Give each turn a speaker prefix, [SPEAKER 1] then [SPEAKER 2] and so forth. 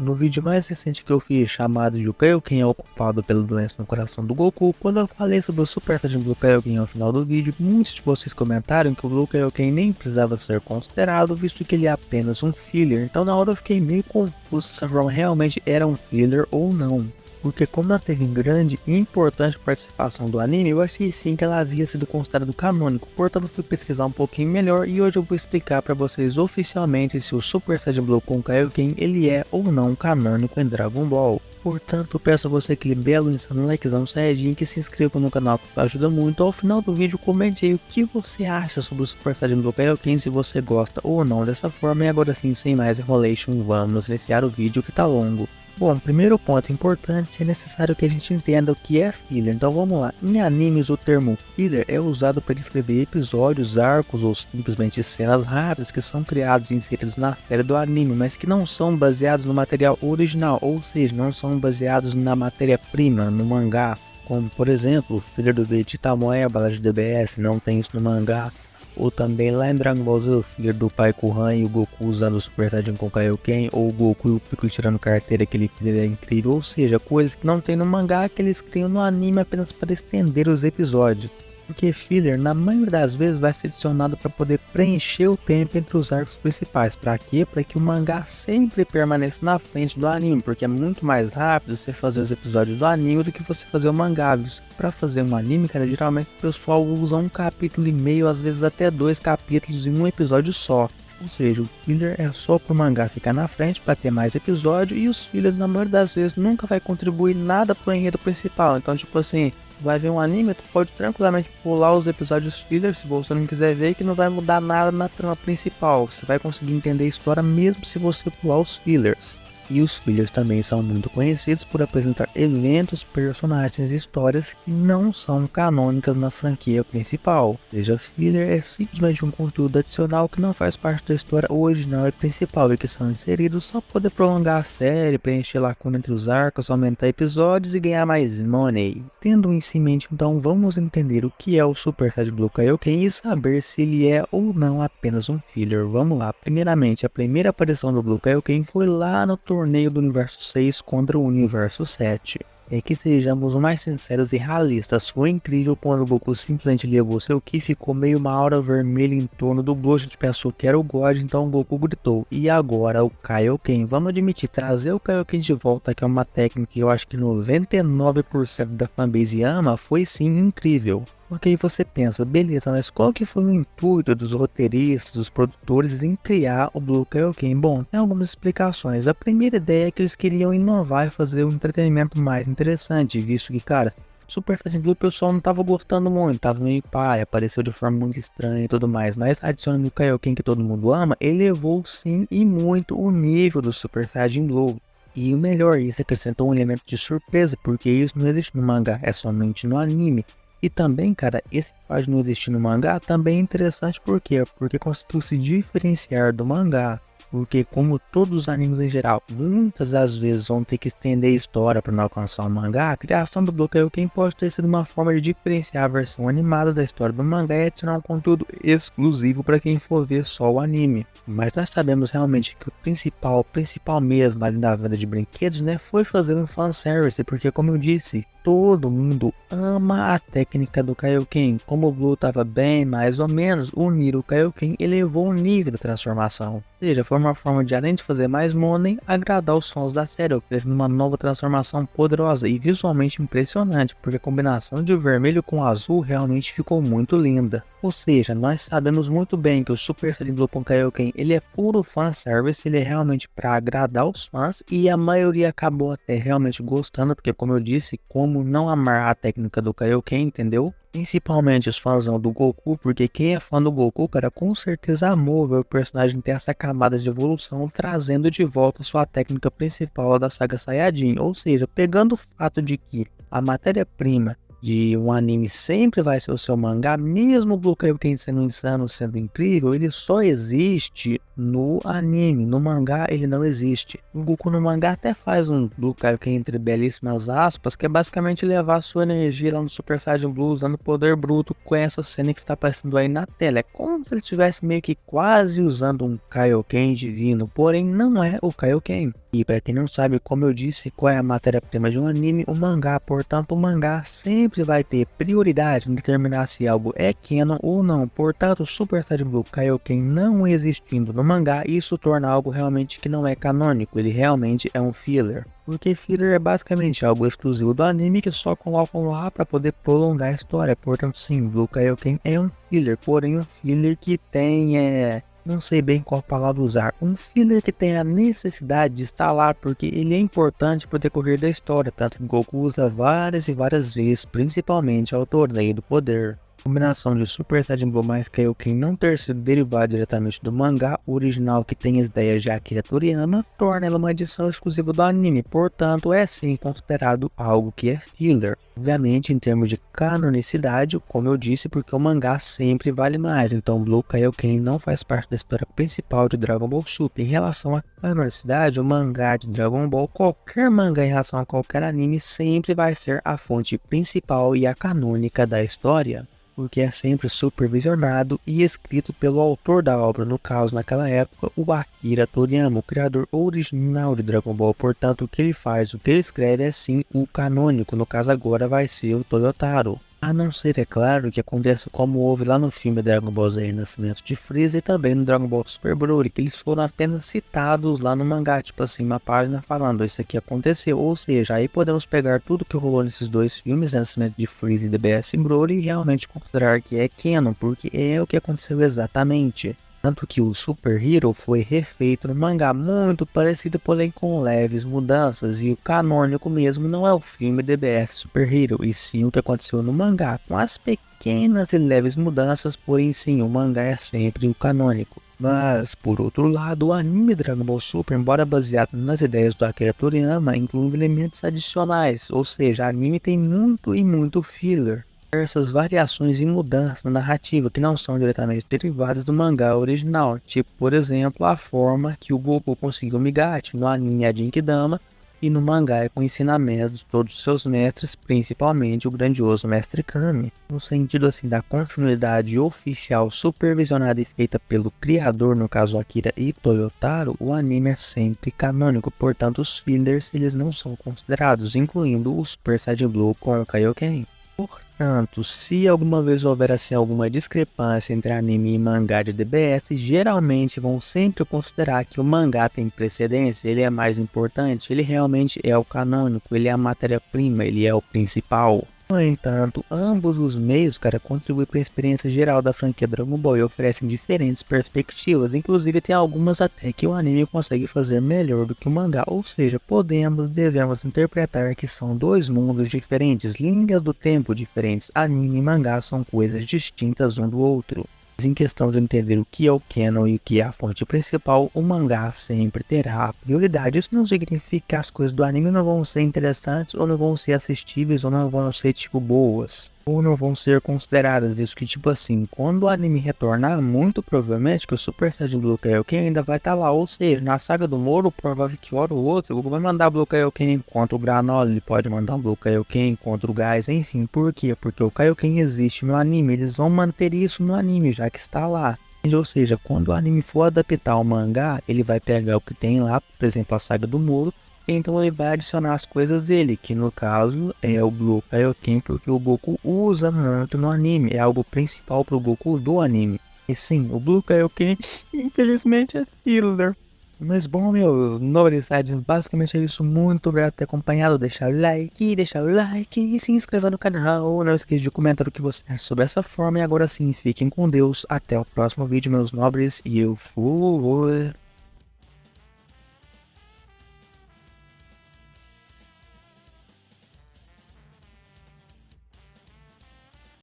[SPEAKER 1] No vídeo mais recente que eu fiz, chamado de o Kaioken é o culpado pela doença no coração do Goku, quando eu falei sobre o Super Saiyajin Blue Kaioken ao final do vídeo, muitos de vocês comentaram que o Blue Kaioken nem precisava ser considerado, visto que ele é apenas um filler. Então na hora eu fiquei meio confuso se essa forma realmente era um filler ou não. Porque como ela teve grande e importante participação do anime, eu achei sim que ela havia sido considerado canônico, portanto fui pesquisar um pouquinho melhor e hoje eu vou explicar para vocês oficialmente se o Super Saiyajin Blue com Kaioken ele é ou não canônico em Dragon Ball. Portanto, peço a você aquele belo insano likezão Saiyajin que se inscreva no canal que ajuda muito. Ao final do vídeo comente aí o que você acha sobre o Super Saiyajin Blue Kaioken, se você gosta ou não dessa forma. E agora sim, sem mais enrolation, vamos iniciar o vídeo que tá longo. Bom, primeiro ponto importante, é necessário que a gente entenda o que é filler, então vamos lá. Em animes o termo filler é usado para descrever episódios, arcos ou simplesmente cenas rápidas que são criados e inseridos na série do anime, mas que não são baseados no material original, ou seja, não são baseados na matéria-prima, no mangá. Como por exemplo, o filler do Vegeta Moeba de DBS, não tem isso no mangá. Ou também lá em Dragon Ball Z, o filho do pai Gohan e o Goku usando o Super Saiyajin com Kaioken, ou o Goku e o Piccolo tirando carteira, aquele filho é incrível, ou seja, coisas que não tem no mangá que eles criam no anime apenas para estender os episódios. Porque filler, na maioria das vezes, vai ser adicionado para poder preencher o tempo entre os arcos principais. Para quê? Para que o mangá sempre permaneça na frente do anime, porque é muito mais rápido você fazer os episódios do anime do que você fazer o mangá. Para fazer um anime, cara, geralmente o pessoal usa um capítulo e meio, às vezes até 2 capítulos em um episódio só. Ou seja, o filler é só para o mangá ficar na frente para ter mais episódio, e os fillers na maioria das vezes nunca vai contribuir nada para o enredo principal. Então tipo assim, vai ver um anime, tu pode tranquilamente pular os episódios filler se você não quiser ver, que não vai mudar nada na trama principal. Você vai conseguir entender a história mesmo se você pular os fillers. E os fillers também são muito conhecidos por apresentar eventos, personagens e histórias que não são canônicas na franquia principal. Ou seja, filler é simplesmente um conteúdo adicional que não faz parte da história original e principal e que são inseridos só para poder prolongar a série, preencher lacuna entre os arcos, aumentar episódios e ganhar mais money. Tendo isso em mente, então vamos entender o que é o Super Saiyajin Blue Kaioken e saber se ele é ou não apenas um filler. Vamos lá, primeiramente a primeira aparição do Blue Kaioken foi lá no torneio do Universo 6 contra o Universo 7. É que sejamos mais sinceros e realistas, foi incrível quando o Goku simplesmente levou seu Ki, ficou meio uma aura vermelha em torno do Blue, a gente pensou que era o God, então o Goku gritou, e agora o Kaioken? Vamos admitir, trazer o Kaioken de volta, que é uma técnica que eu acho que 99% da fanbase ama, foi sim incrível. Porque aí você pensa, beleza, mas qual que foi o intuito dos roteiristas, dos produtores em criar o Blue Kaioken? Bom, tem algumas explicações. A primeira ideia é que eles queriam inovar e fazer um entretenimento mais interessante, visto que, cara, Super Saiyajin Blue o pessoal não tava gostando muito, tava meio pai, apareceu de forma muito estranha e tudo mais, mas adicionando o Kaioken que todo mundo ama, elevou sim e muito o nível do Super Saiyajin Blue. E o melhor, isso acrescentou um elemento de surpresa, porque isso não existe no mangá, é somente no anime. E também, cara, esse fato de não existir no mangá também é interessante, por quê? Porque conseguiu se diferenciar do mangá. Porque como todos os animes em geral, muitas das vezes vão ter que estender a história para não alcançar o mangá, a criação do Blue Kaioken pode ter sido uma forma de diferenciar a versão animada da história do mangá e adicionar um conteúdo exclusivo para quem for ver só o anime. Mas nós sabemos realmente que o principal mesmo ali da venda de brinquedos, né, foi fazer um fanservice, porque como eu disse, todo mundo ama a técnica do Kaioken. Como o Blue estava bem, mais ou menos, unir o Kaioken elevou o nível da transformação. Ou seja, foi uma forma de, além de fazer mais money, agradar os fãs da série, oferecendo uma nova transformação poderosa e visualmente impressionante, porque a combinação de vermelho com azul realmente ficou muito linda. Ou seja, nós sabemos muito bem que o Super Saiyajin Blue com Kaioken, ele é puro fanservice, ele é realmente para agradar os fãs, e a maioria acabou até realmente gostando, porque como eu disse, como não amar a técnica do Kaioken, entendeu? Principalmente os fãs do Goku, porque quem é fã do Goku, cara, com certeza amou ver o personagem ter essa camada de evolução, trazendo de volta sua técnica principal da saga Saiyajin. Ou seja, pegando o fato de que a matéria-prima de um anime sempre vai ser o seu mangá, mesmo o Blue Kaioken sendo insano, sendo incrível, ele só existe no anime. No mangá ele não existe. O Goku no mangá até faz um Blue Kaioken entre belíssimas aspas, que é basicamente levar a sua energia lá no Super Saiyan Blue usando poder bruto com essa cena que está aparecendo aí na tela. É como se ele estivesse meio que quase usando um Kaioken divino, porém não é o Kaioken. E para quem não sabe, como eu disse, qual é a matéria-prima de um anime? O mangá. Portanto, o mangá sempre vai ter prioridade em determinar se algo é canon ou não. Portanto, Super Saiyan Blue Kaioken não existindo no mangá, isso torna algo realmente que não é canônico. Ele realmente é um filler. Porque filler é basicamente algo exclusivo do anime que só colocam lá para poder prolongar a história. Portanto, sim, Blue Kaioken é um filler, porém um filler que tem não sei bem qual palavra usar. Um filler que tem a necessidade de estar lá porque ele é importante para o decorrer da história, tanto que Goku usa várias e várias vezes, principalmente ao Torneio do Poder. A combinação de Super Saiyan Blue mais Kaioken não ter sido derivado diretamente do mangá original que tem as ideias de Akira Toriyama, torna ela uma edição exclusiva do anime, portanto é sim considerado algo que é filler. Obviamente em termos de canonicidade, como eu disse, porque o mangá sempre vale mais, então Blue Kaioken não faz parte da história principal de Dragon Ball Super. Em relação à canonicidade, o mangá de Dragon Ball, qualquer mangá em relação a qualquer anime, sempre vai ser a fonte principal e a canônica da história, porque é sempre supervisionado e escrito pelo autor da obra, no caso naquela época o Akira Toriyama, o criador original de Dragon Ball. Portanto, o que ele faz, o que ele escreve é sim o canônico, no caso agora vai ser o Toyotaro. A não ser, é claro, que aconteça como houve lá no filme Dragon Ball Z Nascimento de Freeza e também no Dragon Ball Super Broly, que eles foram apenas citados lá no mangá, tipo assim, uma página falando isso aqui aconteceu. Ou seja, aí podemos pegar tudo que rolou nesses dois filmes, Nascimento de Freeza e DBS Broly, e realmente considerar que é canon, porque é o que aconteceu exatamente. Tanto que o Super Hero foi refeito no mangá muito parecido, porém com leves mudanças, e o canônico mesmo não é o filme DBS Super Hero, e sim o que aconteceu no mangá, com as pequenas e leves mudanças, porém sim, o mangá é sempre o canônico. Mas, por outro lado, o anime Dragon Ball Super, embora baseado nas ideias do Akira Toriyama, inclui elementos adicionais, ou seja, o anime tem muito e muito filler, diversas variações e mudanças na narrativa que não são diretamente derivadas do mangá original, tipo, por exemplo, a forma que o Goku conseguiu Migate no anime é Genkidama e no mangá é com ensinamentos de todos os seus mestres, principalmente o grandioso Mestre Kami. No sentido assim da continuidade oficial supervisionada e feita pelo criador, no caso Akira e Toyotaro, o anime é sempre canônico, portanto os fillers eles não são considerados, incluindo o Super Saiyan Blue com o Kaioken. Portanto, se alguma vez houver assim alguma discrepância entre anime e mangá de DBS, geralmente vão sempre considerar que o mangá tem precedência, ele é mais importante, ele realmente é o canônico, ele é a matéria-prima, ele é o principal. No entanto, ambos os meios, cara, contribuem para a experiência geral da franquia Dragon Ball e oferecem diferentes perspectivas, inclusive tem algumas até que o anime consegue fazer melhor do que o mangá, ou seja, devemos interpretar que são dois mundos diferentes, linhas do tempo diferentes, anime e mangá são coisas distintas um do outro. Em questão de entender o que é o canon e o que é a fonte principal, o mangá sempre terá prioridade. Isso não significa que as coisas do anime não vão ser interessantes, ou não vão ser assistíveis, ou não vão ser, tipo, boas, ou não vão ser consideradas. Isso que, tipo assim, quando o anime retornar, muito provavelmente que o Super Saiyan Blue Kaioken ainda vai estar lá. Ou seja, na saga do Moro, provável que hora ou outra, o Goku vai mandar Blue Kaioken contra o Granola, ele pode mandar um Blue Kaioken contra o Gás, enfim. Por quê? Porque o Kaioken existe no anime, eles vão manter isso no anime, já que está lá. Ou seja, quando o anime for adaptar o mangá, ele vai pegar o que tem lá, por exemplo, a saga do Moro, então ele vai adicionar as coisas dele, que no caso é o Blue Kaioken, porque o Goku usa muito no anime, é algo principal pro Goku do anime. E sim, o Blue Kaioken infelizmente é filler. Mas bom, meus nobres sides, basicamente é isso. Muito obrigado por ter acompanhado. Deixa o like e se inscreva no canal. Não esqueça de comentar o que você acha sobre essa forma. E agora sim, fiquem com Deus. Até o próximo vídeo, meus nobres. E eu fui.